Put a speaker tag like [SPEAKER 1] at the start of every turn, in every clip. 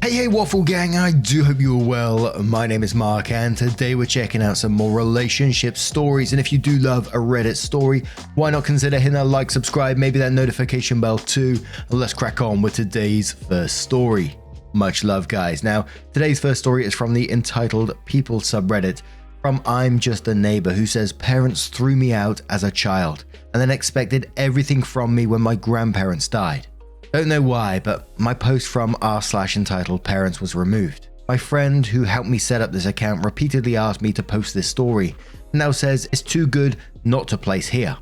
[SPEAKER 1] Hey Waffle Gang, I do hope you're well. My name is Mark and today we're checking out some more relationship stories, and if you do love a Reddit story, why not consider hitting that like, subscribe, maybe that notification bell too, and let's crack on with today's first story. Much love guys. Now, today's first story is from the entitled People subreddit from I'm Just a Neighbor, who says parents threw me out as a child and then expected everything from me when my grandparents died. Don't know why, but my post from r/entitled parents was removed. My friend who helped me set up this account repeatedly asked me to post this story and now says it's too good not to place here.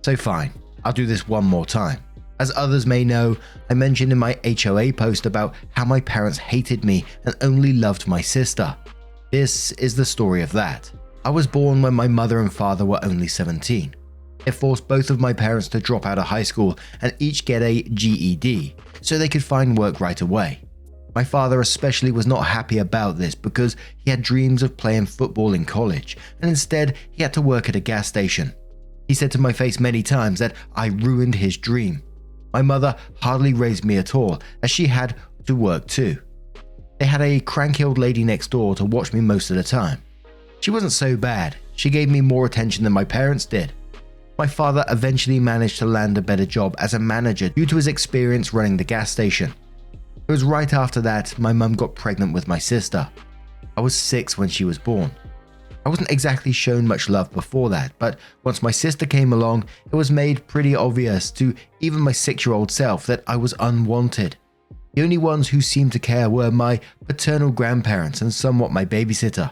[SPEAKER 1] So fine, I'll do this one more time. As others may know, I mentioned in my HOA post about how my parents hated me and only loved my sister. This is the story of that. I was born when my mother and father were only 17. It forced both of my parents to drop out of high school and each get a GED so they could find work right away. My father especially was not happy about this because he had dreams of playing football in college, and instead he had to work at a gas station. He said to my face many times that I ruined his dream. My mother hardly raised me at all, as she had to work too. They had a cranky old lady next door to watch me most of the time. She wasn't so bad, she gave me more attention than my parents did. My father eventually managed to land a better job as a manager due to his experience running the gas station. It was right after that my mum got pregnant with my sister. I was 6 when she was born. I wasn't exactly shown much love before that, but once my sister came along, it was made pretty obvious to even my 6-year-old self that I was unwanted. The only ones who seemed to care were my paternal grandparents and somewhat my babysitter.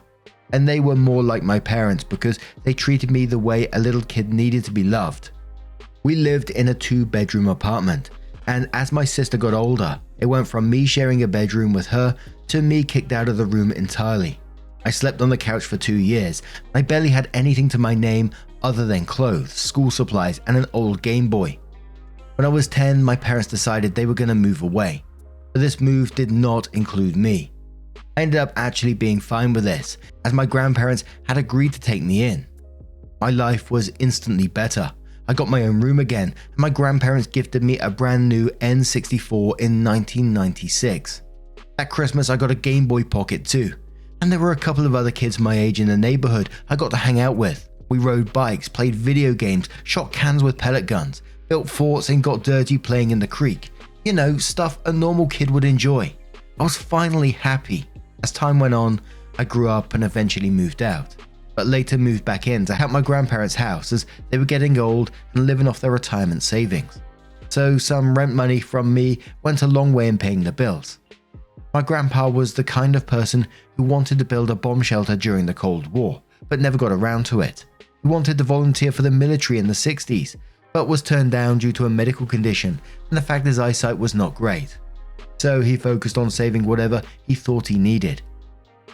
[SPEAKER 1] And they were more like my parents because they treated me the way a little kid needed to be loved. We lived in a 2-bedroom apartment, and as my sister got older, it went from me sharing a bedroom with her to me kicked out of the room entirely. I slept on the couch for 2 years. I barely had anything to my name other than clothes, school supplies, and an old Game Boy. When I was 10, my parents decided they were going to move away, but this move did not include me. I ended up actually being fine with this, as my grandparents had agreed to take me in. My life was instantly better. I got my own room again, and my grandparents gifted me a brand new N64 in 1996. That Christmas I got a Game Boy Pocket too, and there were a couple of other kids my age in the neighborhood I got to hang out with. We rode bikes, played video games, shot cans with pellet guns, built forts and got dirty playing in the creek. You know, stuff a normal kid would enjoy. I was finally happy. As time went on, I grew up and eventually moved out, but later moved back in to help my grandparents' house as they were getting old and living off their retirement savings. So some rent money from me went a long way in paying the bills. My grandpa was the kind of person who wanted to build a bomb shelter during the Cold War, but never got around to it. He wanted to volunteer for the military in the 60s, but was turned down due to a medical condition and the fact his eyesight was not great. So he focused on saving whatever he thought he needed.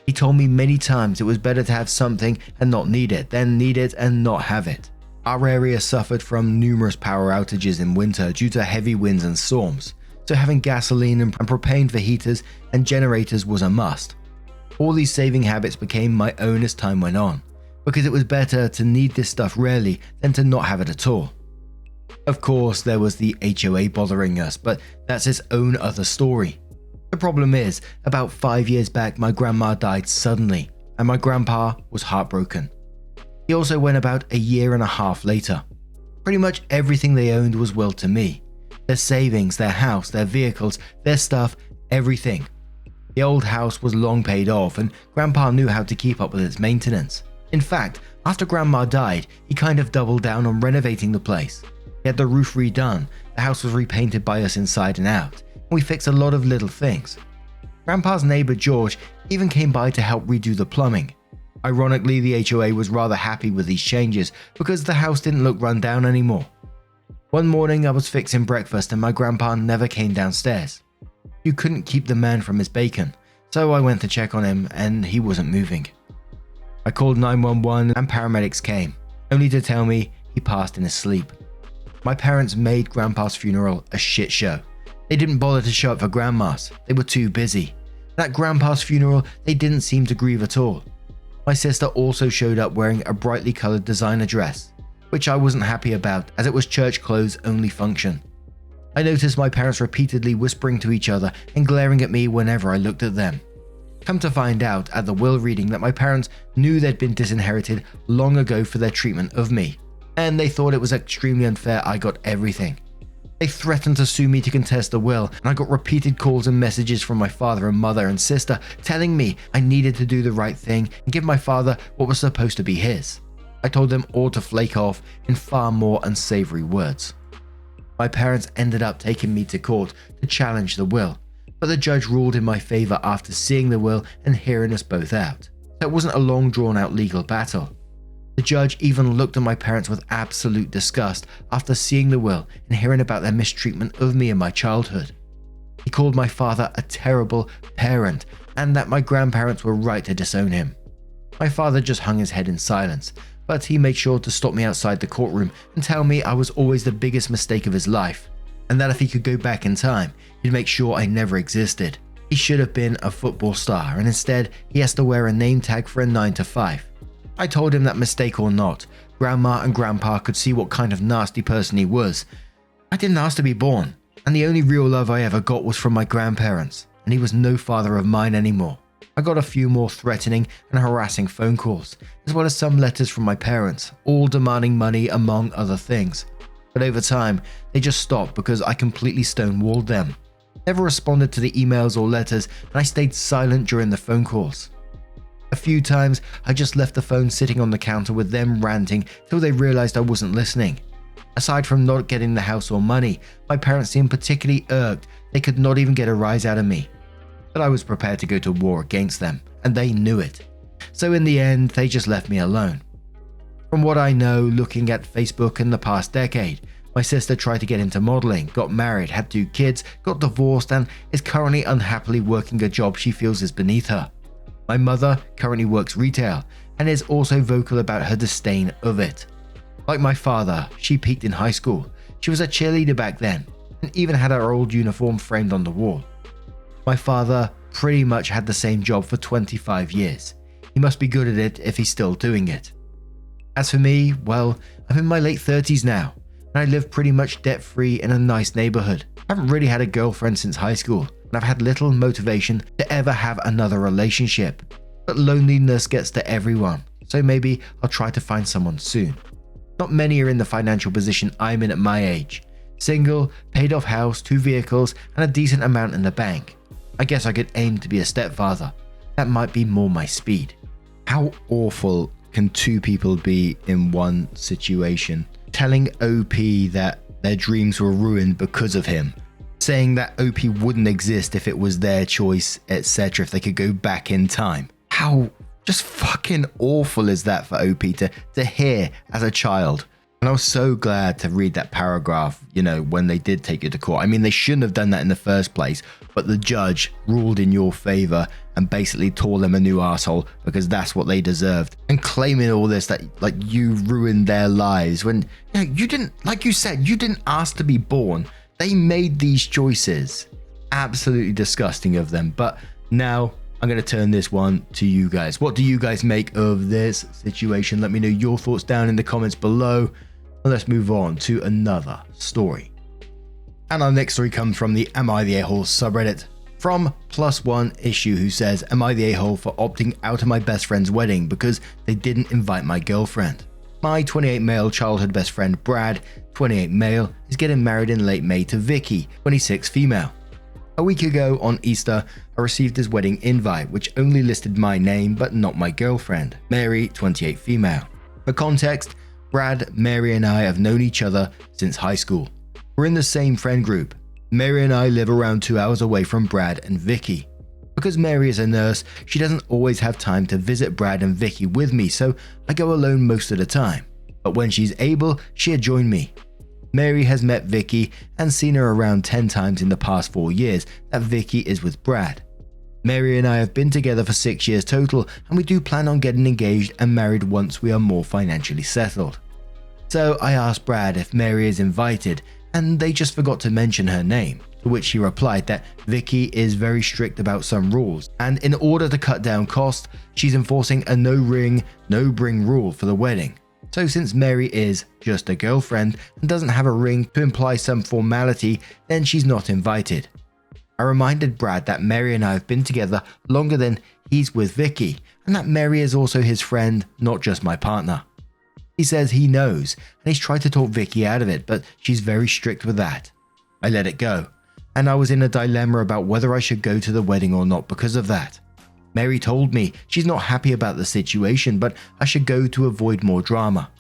[SPEAKER 1] He told me many times it was better to have something and not need it than need it and not have it. Our area suffered from numerous power outages in winter due to heavy winds and storms, so having gasoline and propane for heaters and generators was a must. All these saving habits became my own as time went on, because it was better to need this stuff rarely than to not have it at all. Of course, there was the HOA bothering us, but that's its own other story. The problem is, about 5 years back my grandma died suddenly, and my grandpa was heartbroken. He also went about a year and a half later. Pretty much everything they owned was willed to me. Their savings, their house, their vehicles, their stuff, everything. The old house was long paid off, and grandpa knew how to keep up with its maintenance. In fact, after grandma died, he kind of doubled down on renovating the place. He had the roof redone, the house was repainted by us inside and out, and we fixed a lot of little things. Grandpa's neighbor George even came by to help redo the plumbing. Ironically, the HOA was rather happy with these changes because the house didn't look run down anymore. One morning I was fixing breakfast and my grandpa never came downstairs. You couldn't keep the man from his bacon, so I went to check on him and he wasn't moving. I called 911 and paramedics came, only to tell me he passed in his sleep. My parents made grandpa's funeral a shit show. They didn't bother to show up for grandma's, they were too busy. At grandpa's funeral, they didn't seem to grieve at all. My sister also showed up wearing a brightly coloured designer dress, which I wasn't happy about as it was church clothes only function. I noticed my parents repeatedly whispering to each other and glaring at me whenever I looked at them. Come to find out at the will reading that my parents knew they'd been disinherited long ago for their treatment of me, and they thought it was extremely unfair I got everything. They threatened to sue me to contest the will, and I got repeated calls and messages from my father and mother and sister telling me I needed to do the right thing and give my father what was supposed to be his. I told them all to flake off in far more unsavory words. My parents ended up taking me to court to challenge the will, but the judge ruled in my favor after seeing the will and hearing us both out. So it wasn't a long drawn out legal battle. The judge even looked at my parents with absolute disgust after seeing the will and hearing about their mistreatment of me in my childhood. He called my father a terrible parent and that my grandparents were right to disown him. My father just hung his head in silence, but he made sure to stop me outside the courtroom and tell me I was always the biggest mistake of his life, and that if he could go back in time, he'd make sure I never existed. He should have been a football star, and instead he has to wear a name tag for a 9 to 5. I told him that mistake or not, Grandma and Grandpa could see what kind of nasty person he was. I didn't ask to be born, and the only real love I ever got was from my grandparents, and he was no father of mine anymore. I got a few more threatening and harassing phone calls, as well as some letters from my parents, all demanding money among other things. But over time, they just stopped because I completely stonewalled them. Never responded to the emails or letters, and I stayed silent during the phone calls. A few times, I just left the phone sitting on the counter with them ranting till they realized I wasn't listening. Aside from not getting the house or money, my parents seemed particularly irked they could not even get a rise out of me. But I was prepared to go to war against them, and they knew it. So in the end, they just left me alone. From what I know, looking at Facebook in the past decade, my sister tried to get into modeling, got married, had 2 kids, got divorced, and is currently unhappily working a job she feels is beneath her. My mother currently works retail and is also vocal about her disdain of it. Like my father, she peaked in high school. She was a cheerleader back then and even had her old uniform framed on the wall. My father pretty much had the same job for 25 years. He must be good at it if he's still doing it. As for me, well, I'm in my late 30s now, and I live pretty much debt-free in a nice neighborhood. I haven't really had a girlfriend since high school, and I've had little motivation to ever have another relationship. But loneliness gets to everyone, so maybe I'll try to find someone soon. Not many are in the financial position I'm in at my age. Single, paid off house, 2 vehicles, and a decent amount in the bank. I guess I could aim to be a stepfather. That might be more my speed. How awful can 2 people be in one situation? Telling OP that their dreams were ruined because of him. Saying that OP wouldn't exist if it was their choice, etc. if they could go back in time. How just fucking awful is that for OP to hear as a child? And I was so glad to read that paragraph, when they did take you to court. I mean, they shouldn't have done that in the first place, but the judge ruled in your favor and basically tore them a new asshole because that's what they deserved. And claiming all this that you ruined their lives when you didn't, like you said, you didn't ask to be born. They made these choices. Absolutely disgusting of them. But now I'm going to turn this one to you guys. What do you guys make of this situation? Let me know your thoughts down in the comments below. Let's move on to another story. And our next story comes from the Am I the A-Hole subreddit from PlusoneIssue, who says, am I the a-hole for opting out of my best friend's wedding because they didn't invite my girlfriend? My 28 male childhood best friend Brad, 28 male, is getting married in late May to Vicky, 26 female. A week ago on Easter, I received his wedding invite, which only listed my name but not my girlfriend, Mary, 28 female. For context, Brad, Mary and I have known each other since high school. We're in the same friend group. Mary and I live around 2 hours away from Brad and Vicky. Because Mary is a nurse, she doesn't always have time to visit Brad and Vicky with me, so I go alone most of the time. But when she's able, she'll join me. Mary has met Vicky and seen her around 10 times in the past 4 years that Vicky is with Brad. Mary and I have been together for 6 years total, and we do plan on getting engaged and married once we are more financially settled. So I asked Brad if Mary is invited, and they just forgot to mention her name, to which he replied that Vicky is very strict about some rules, and in order to cut down costs, she's enforcing a no ring, no bring rule for the wedding. So since Mary is just a girlfriend and doesn't have a ring to imply some formality, then she's not invited. I reminded Brad that Mary and I have been together longer than he's with Vicky, and that Mary is also his friend, not just my partner. He says he knows, and he's tried to talk Vicky out of it, but she's very strict with that. I let it go, and I was in a dilemma about whether I should go to the wedding or not because of that. Mary told me she's not happy about the situation, but I should go to avoid more drama.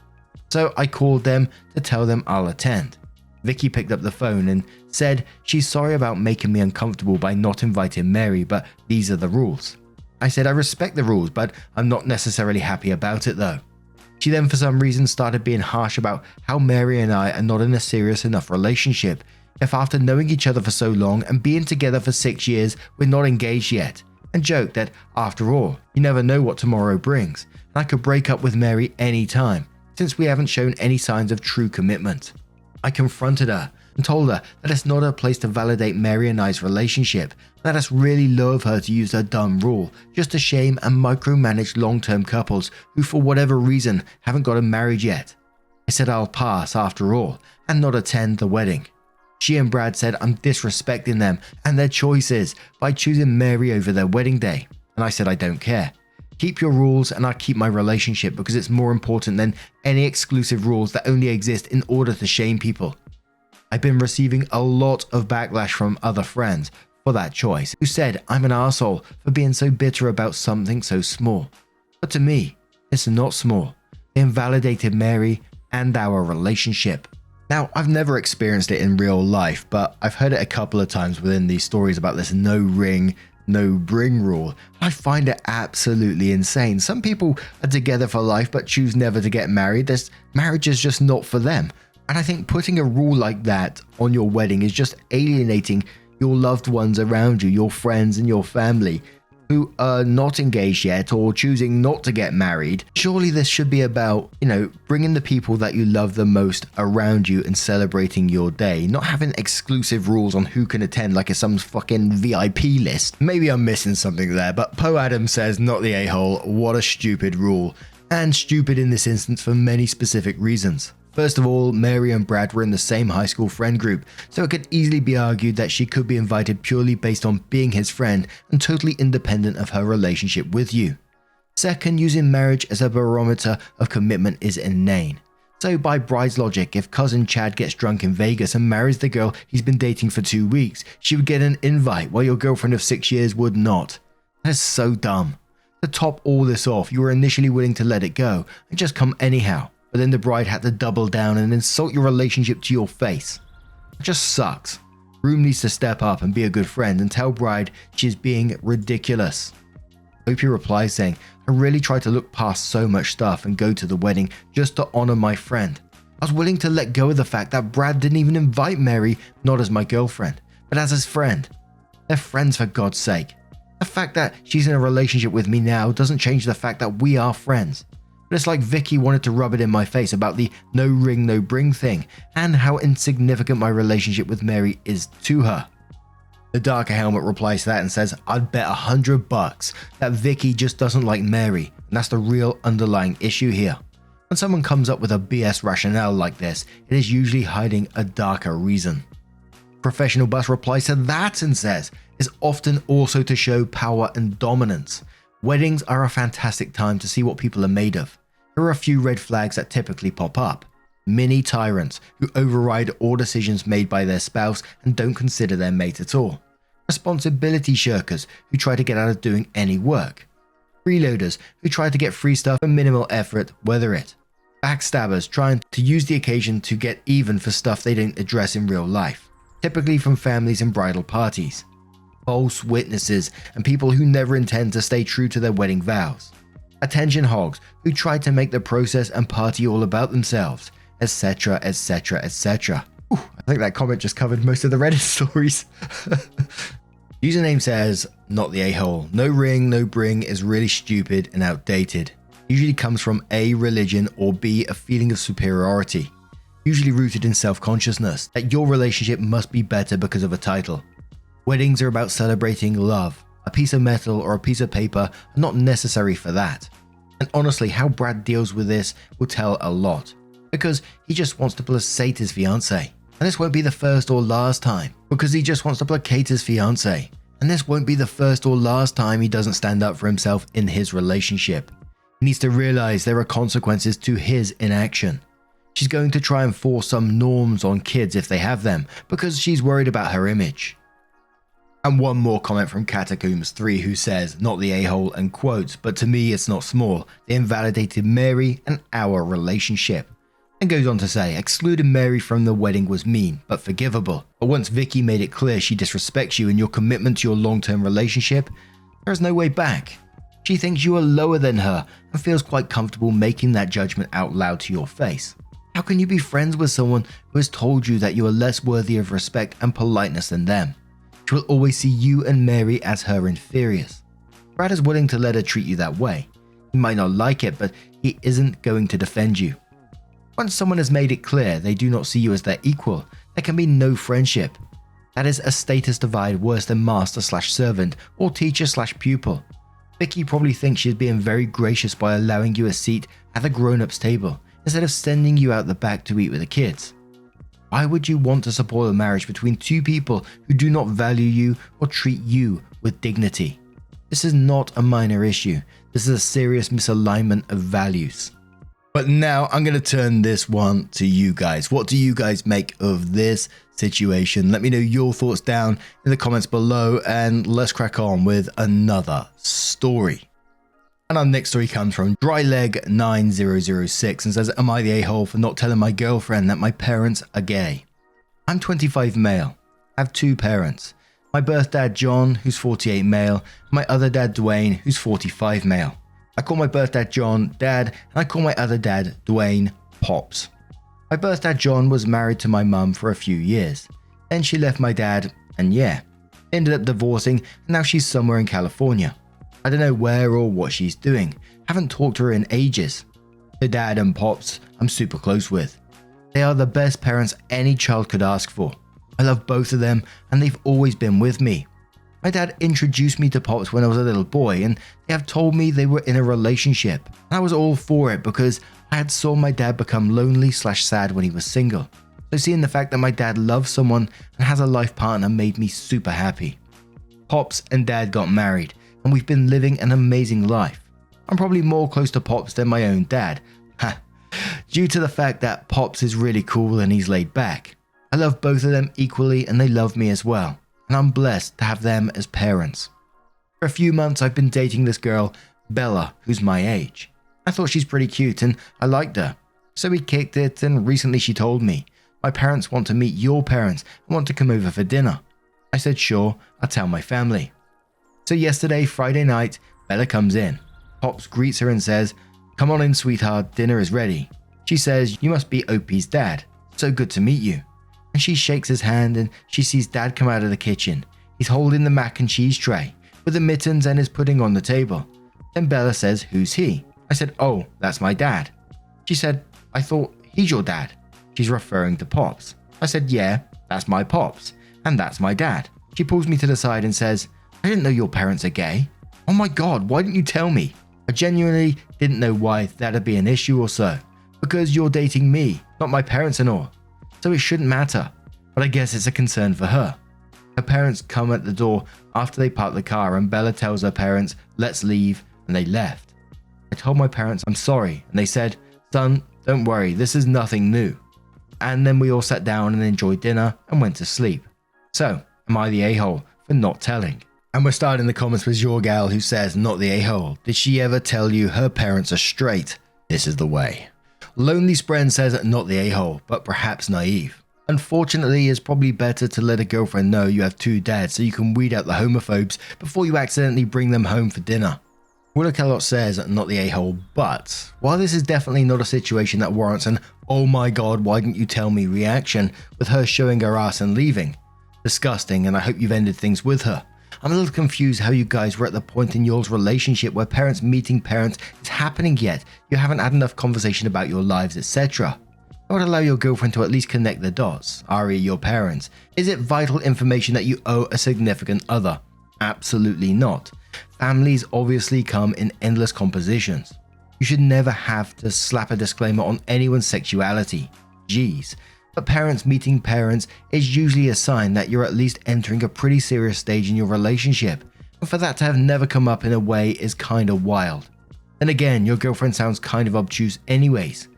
[SPEAKER 1] So I called them to tell them I'll attend. Vicky picked up the phone and said she's sorry about making me uncomfortable by not inviting Mary, but these are the rules. I said I respect the rules, but I'm not necessarily happy about it though. She then for some reason started being harsh about how Mary and I are not in a serious enough relationship, if after knowing each other for so long and being together for 6 years we're not engaged yet, and joked that after all, you never know what tomorrow brings, and I could break up with Mary any time, since we haven't shown any signs of true commitment. I confronted her and told her that it's not her place to validate Mary and I's relationship, and that it's really low of her to use her dumb rule just to shame and micromanage long-term couples who for whatever reason haven't gotten married yet. I said I'll pass after all and not attend the wedding. She and Brad said I'm disrespecting them and their choices by choosing Mary over their wedding day, and I said I don't care. Keep your rules and I'll keep my relationship because it's more important than any exclusive rules that only exist in order to shame people. I've been receiving a lot of backlash from other friends for that choice, who said I'm an arsehole for being so bitter about something so small. But to me, it's not small. They invalidated Mary and our relationship. Now, I've never experienced it in real life, but I've heard it a couple of times within these stories about this no ring, no bring rule. I find it absolutely insane. Some people are together for life but choose never to get married. This marriage is just not for them. And I think putting a rule like that on your wedding is just alienating your loved ones around you, your friends and your family who are not engaged yet or choosing not to get married. Surely this should be about, bringing the people that you love the most around you and celebrating your day, not having exclusive rules on who can attend like it's some fucking VIP list. Maybe I'm missing something there, but Poe Adams says not the a-hole, what a stupid rule. And stupid in this instance for many specific reasons. First of all, Mary and Brad were in the same high school friend group, so it could easily be argued that she could be invited purely based on being his friend and totally independent of her relationship with you. Second, using marriage as a barometer of commitment is inane. So by Bride's logic, if cousin Chad gets drunk in Vegas and marries the girl he's been dating for 2 weeks, she would get an invite while your girlfriend of 6 years would not. That is so dumb. To top all this off, you were initially willing to let it go and just come anyhow. But then the bride had to double down and insult your relationship to your face. It just sucks. Groom needs to step up and be a good friend and tell bride she is being ridiculous. Opie replies saying, I really tried to look past so much stuff and go to the wedding just to honor my friend. I was willing to let go of the fact that Brad didn't even invite Mary, not as my girlfriend, but as his friend. They're friends for God's sake. The fact that she's in a relationship with me now doesn't change the fact that we are friends. But it's like Vicky wanted to rub it in my face about the no ring, no bring thing and how insignificant my relationship with Mary is to her. The Darker Helmet replies to that and says, I'd bet $100 that Vicky just doesn't like Mary, and that's the real underlying issue here. When someone comes up with a BS rationale like this, it is usually hiding a darker reason. Professional Bus replies to that and says, it's often also to show power and dominance. Weddings are a fantastic time to see what people are made of. There are a few red flags that typically pop up. Mini tyrants who override all decisions made by their spouse and don't consider their mate at all. Responsibility shirkers who try to get out of doing any work. Freeloaders who try to get free stuff for minimal effort, whether it. Backstabbers trying to use the occasion to get even for stuff they don't address in real life, typically from families and bridal parties. False witnesses and people who never intend to stay true to their wedding vows. Attention hogs who try to make the process and party all about themselves, etc, etc, etc. I think that comment just covered most of the Reddit stories. Username says, not the a-hole. No ring, no bring is really stupid and outdated. Usually comes from A, religion, or B, a feeling of superiority. Usually rooted in self-consciousness, that your relationship must be better because of a title. Weddings are about celebrating love. A piece of metal or a piece of paper are not necessary for that. And honestly, how Brad deals with this will tell a lot, because he just wants to placate his fiancée. And this won't be the first or last time, because he just wants to placate his fiancée. And this won't be the first or last time he doesn't stand up for himself in his relationship. He needs to realize there are consequences to his inaction. She's going to try and force some norms on kids if they have them, because she's worried about her image. And one more comment from Catacombs3, who says, not the a-hole, and quotes, but to me it's not small. They invalidated Mary and our relationship. And goes on to say, excluding Mary from the wedding was mean, but forgivable. But once Vicky made it clear she disrespects you and your commitment to your long-term relationship, there is no way back. She thinks you are lower than her and feels quite comfortable making that judgment out loud to your face. How can you be friends with someone who has told you that you are less worthy of respect and politeness than them? She will always see you and Mary as her inferiors. Brad is willing to let her treat you that way. He might not like it, but he isn't going to defend you. Once someone has made it clear they do not see you as their equal, there can be no friendship. That is a status divide worse than master/servant or teacher/pupil. Vicky probably thinks she's being very gracious by allowing you a seat at the grown-ups table instead of sending you out the back to eat with the kids. Why would you want to support a marriage between two people who do not value you or treat you with dignity? This is not a minor issue. This is a serious misalignment of values. But now I'm going to turn this one to you guys. What do you guys make of this situation? Let me know your thoughts down in the comments below, and let's crack on with another story. And our next story comes from Dryleg9006 and says, am I the a-hole for not telling my girlfriend that my parents are gay? I'm 25 male. I have two parents. My birth dad John, who's 48 male, and my other dad Dwayne, who's 45 male. I call my birth dad John Dad, and I call my other dad Dwayne Pops. My birth dad John was married to my mum for a few years. Then she left my dad, and ended up divorcing, and now she's somewhere in California. I don't know where or what she's doing. Haven't talked to her in ages. Her dad and Pops I'm super close with. They are the best parents any child could ask for. I love both of them, and they've always been with me. My dad introduced me to Pops when I was a little boy, and they have told me they were in a relationship. And I was all for it because I had saw my dad become lonely/sad when he was single. So seeing the fact that my dad loves someone and has a life partner made me super happy. Pops and Dad got married, and we've been living an amazing life. I'm probably more close to Pops than my own dad, due to the fact that Pops is really cool and he's laid back. I love both of them equally, and they love me as well, and I'm blessed to have them as parents. For a few months I've been dating this girl, Bella, who's my age. I thought she's pretty cute and I liked her. So we kicked it, and recently she told me, my parents want to meet your parents and want to come over for dinner. I said sure, I'll tell my family. So yesterday, Friday night, Bella comes in. Pops greets her and says, come on in sweetheart, dinner is ready. She says, you must be Opie's dad. So good to meet you. And she shakes his hand, and she sees Dad come out of the kitchen. He's holding the mac and cheese tray with the mittens and is putting on the table. Then Bella says, who's he? I said, oh, that's my dad. She said, I thought he's your dad. She's referring to Pops. I said, yeah, that's my Pops. And that's my dad. She pulls me to the side and says, I didn't know your parents are gay. Oh my God, why didn't you tell me? I genuinely didn't know why that'd be an issue or so. Because you're dating me, not my parents and all. So it shouldn't matter. But I guess it's a concern for her. Her parents come at the door after they park the car, and Bella tells her parents, let's leave, and they left. I told my parents I'm sorry, and they said, son, don't worry, this is nothing new. And then we all sat down and enjoyed dinner and went to sleep. So, am I the a-hole for not telling? And we're starting the comments with your gal, who says, not the a-hole. Did she ever tell you her parents are straight? This is the way. Lonely Spren says, not the a-hole, but perhaps naive. Unfortunately, it's probably better to let a girlfriend know you have two dads so you can weed out the homophobes before you accidentally bring them home for dinner. Willacalot says, not the a-hole, but while this is definitely not a situation that warrants an oh my god, why didn't you tell me reaction with her showing her ass and leaving. Disgusting, and I hope you've ended things with her. I'm a little confused how you guys were at the point in y'all's relationship where parents meeting parents is happening yet. You haven't had enough conversation about your lives, etc. I would allow your girlfriend to at least connect the dots, i.e. your parents. Is it vital information that you owe a significant other? Absolutely not. Families obviously come in endless compositions. You should never have to slap a disclaimer on anyone's sexuality. Jeez. But parents meeting parents is usually a sign that you're at least entering a pretty serious stage in your relationship. And for that to have never come up in a way is kinda wild. Then again, your girlfriend sounds kind of obtuse anyways.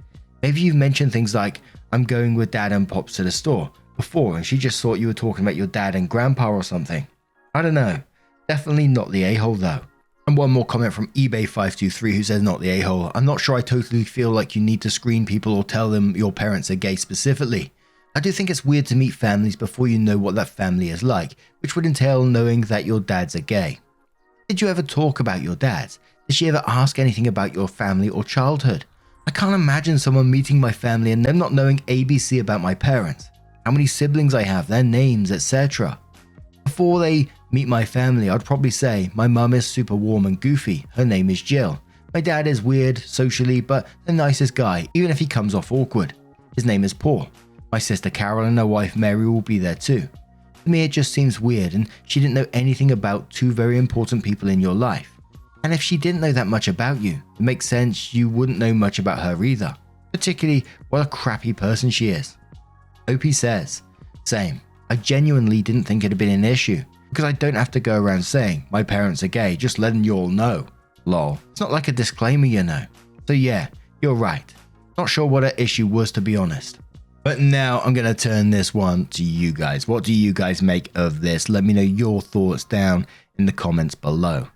[SPEAKER 1] Maybe you've mentioned things like, I'm going with dad and pops to the store before and she just thought you were talking about your dad and grandpa or something. I don't know. Definitely not the a-hole though. And one more comment from eBay523 who says not the a-hole. I'm not sure I totally feel like you need to screen people or tell them your parents are gay specifically. I do think it's weird to meet families before you know what that family is like, which would entail knowing that your dads are gay. Did you ever talk about your dads? Did she ever ask anything about your family or childhood? I can't imagine someone meeting my family and them not knowing ABC about my parents, how many siblings I have, their names, etc. Before they meet my family, I'd probably say my mum is super warm and goofy, her name is Jill. My dad is weird socially but the nicest guy, even if he comes off awkward. His name is Paul. My sister Carol and her wife Mary will be there too. To me it just seems weird and she didn't know anything about two very important people in your life. And if she didn't know that much about you, it makes sense you wouldn't know much about her either, particularly what a crappy person she is. Opie says, same, I genuinely didn't think it had been an issue, because I don't have to go around saying my parents are gay, just letting you all know. Lol, it's not like a disclaimer you know. So yeah, you're right. Not sure what her issue was to be honest. But now I'm going to turn this one to you guys. What do you guys make of this? Let me know your thoughts down in the comments below.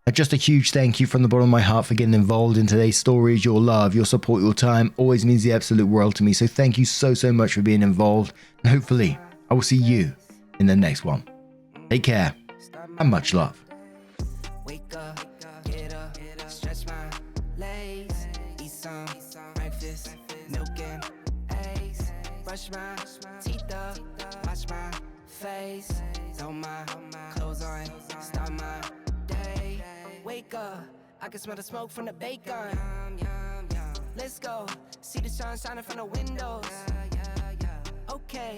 [SPEAKER 1] And just a huge thank you from the bottom of my heart for getting involved in today's stories. Your love, your support, your time always means the absolute world to me. So thank you so much for being involved. And hopefully I will see you in the next one. Take care and much love.
[SPEAKER 2] Wake up, get up, stretch my legs, eat some breakfast, milk and eggs, brush my teeth up, wash my face, throw my clothes on, start my day. Wake up, I can smell the smoke from the bacon. Let's go, see the sun shining from the windows. Okay.